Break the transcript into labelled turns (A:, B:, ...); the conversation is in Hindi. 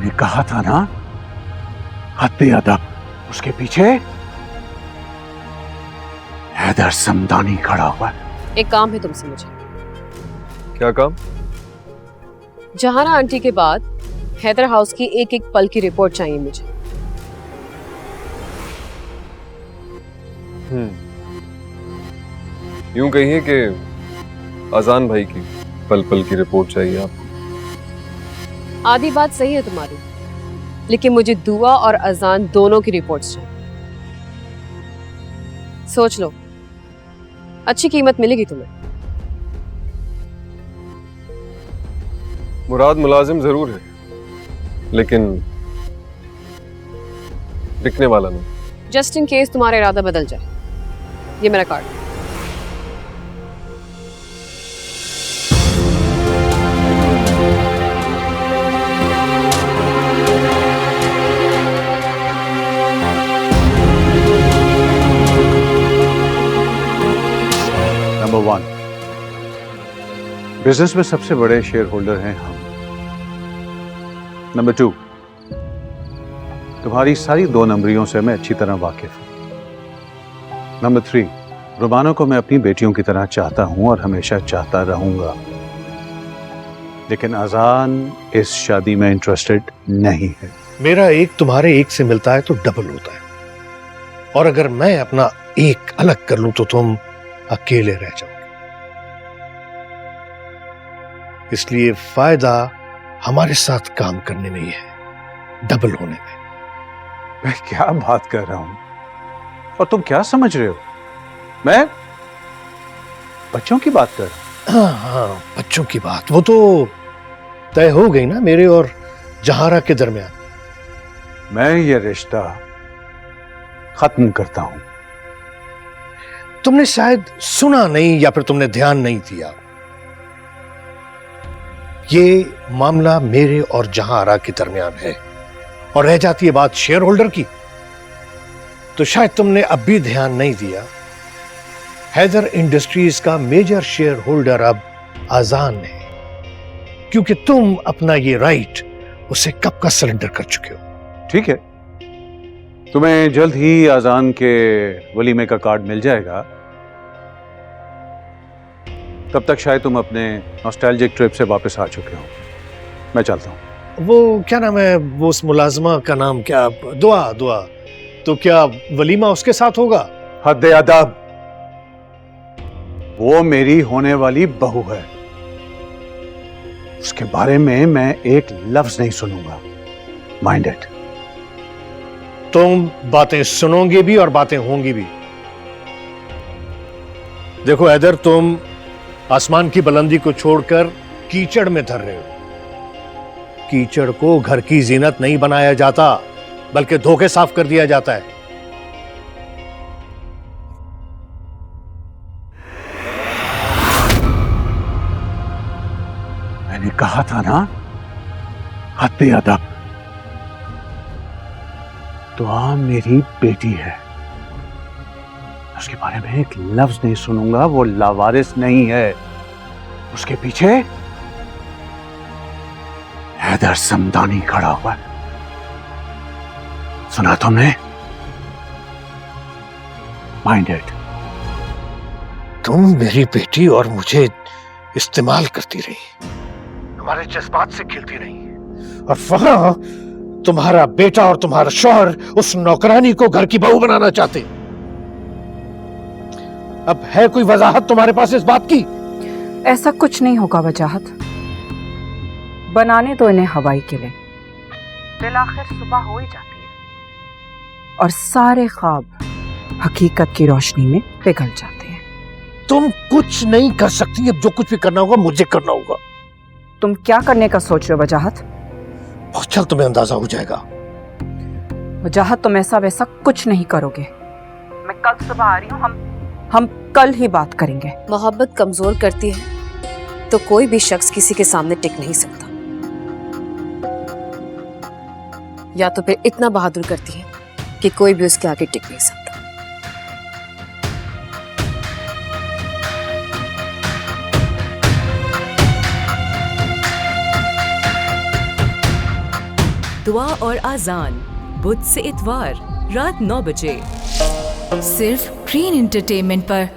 A: मैंने कहा था ना, हत्ते अदब। उसके पीछे हैदर समदानी खड़ा हुआ है।
B: एक काम है तुमसे मुझे।
C: क्या काम?
B: जहाना आंटी के बाद हैदर हाउस की एक एक पल की रिपोर्ट चाहिए मुझे।
C: यूं कहिए कि अजान भाई की पल पल की रिपोर्ट चाहिए आपको।
B: आधी बात सही है तुम्हारी, लेकिन मुझे दुआ और अजान दोनों की रिपोर्ट्स चाहिए। सोच लो, अच्छी कीमत मिलेगी तुम्हें।
C: मुराद मुलाजिम जरूर है, लेकिन बिकने वाला नहीं।
B: जस्ट इन केस तुम्हारा इरादा बदल जाए, ये मेरा कार्ड।
A: नंबर 1, बिजनेस में सबसे बड़े शेयर होल्डर हैं हम। नंबर 2, तुम्हारी सारी 2 नंबरियों से मैं अच्छी तरह वाकिफ हूं। नंबर 3, रुबाना को मैं अपनी बेटियों की तरह चाहता हूं और हमेशा चाहता रहूंगा, लेकिन अजान इस शादी में इंटरेस्टेड नहीं है।
D: मेरा एक तुम्हारे एक से मिलता है तो डबल होता है, और अगर मैं अपना एक अलग कर लूं तो तुम अकेले रह जाओगे। इसलिए फायदा हमारे साथ काम करने में ही है, डबल होने में।
A: मैं क्या बात कर रहा हूं और तुम क्या समझ रहे हो? मैं बच्चों की बात कर रहा हूं।
D: हाँ, बच्चों की बात वो तो तय हो गई ना मेरे और जहारा के दरमियान।
A: मैं ये रिश्ता खत्म करता हूं।
D: तुमने शायद सुना नहीं या फिर तुमने ध्यान नहीं दिया। ये मामला मेरे और जहारा के दरमियान है, और रह जाती है बात शेयर होल्डर की, तो शायद तुमने अब भी ध्यान नहीं दिया। हैदर इंडस्ट्रीज का मेजर शेयर होल्डर अब अजान है, क्योंकि तुम अपना ये राइट उसे कब का सरेंडर कर चुके हो।
A: ठीक है, तुम्हें जल्द ही अजान के वलीमे का कार्ड मिल जाएगा। तब तक शायद तुम अपने नॉस्टैल्जिक ट्रिप से वापस आ चुके हो। मैं चलता हूं।
D: वो क्या नाम है, वो उस मुलाजमा का नाम क्या? दुआ। तो क्या वलीमा उसके साथ होगा?
A: हद अदब, वो मेरी होने वाली बहू है। उसके बारे में मैं एक लफ्ज नहीं सुनूंगा। Mind it.
D: तुम बातें सुनोगे भी और बातें होंगी भी। देखो हैदर, तुम आसमान की बुलंदी को छोड़कर कीचड़ में धर रहे हो। कीचड़ को घर की जीनत नहीं बनाया जाता, बल्कि धोखे साफ कर दिया जाता है।
A: मैंने कहा था ना, हत्ते अदब। तो मेरी बेटी है, उसके बारे में एक लफ्ज नहीं सुनूंगा। वो लावारिस नहीं है। उसके पीछे हैदर समदानी खड़ा हुआ है। सुना तुमने? Mind it.
D: तुम मेरी बेटी और मुझे इस्तेमाल करती रही, हमारे जज्बात से खेलती रही, और वहां तुम्हारा बेटा और तुम्हारा शौहर उस नौकरानी को घर की बहू बनाना चाहते। अब है कोई वजाहत तुम्हारे पास इस बात की?
E: ऐसा कुछ नहीं होगा वजाहत। बनाने तो इन्हें हवाई के लिए, बिल आखिर सुबह हो ही जाती है और सारे ख्वाब हकीकत की रोशनी में पिघल जाते हैं।
D: तुम कुछ नहीं कर सकती। अब जो कुछ भी करना होगा मुझे करना होगा।
E: तुम क्या करने का सोच रहे हो वजाहत?
D: बहुत जल्द तुम्हें अंदाजा हो जाएगा।
E: वजाहत, तुम ऐसा वैसा कुछ नहीं करोगे। मैं कल सुबह आ रही हूँ, हम कल ही बात करेंगे।
B: मोहब्बत कमजोर करती है तो कोई भी शख्स किसी के सामने टिक नहीं सकता, या तो फिर इतना बहादुर करती है कि कोई भी उसके आगे टिक नहीं सकता।
F: दुआ और आजान बुध से इतवार रात 9 बजे
G: सिर्फ ग्रीन एंटरटेनमेंट पर।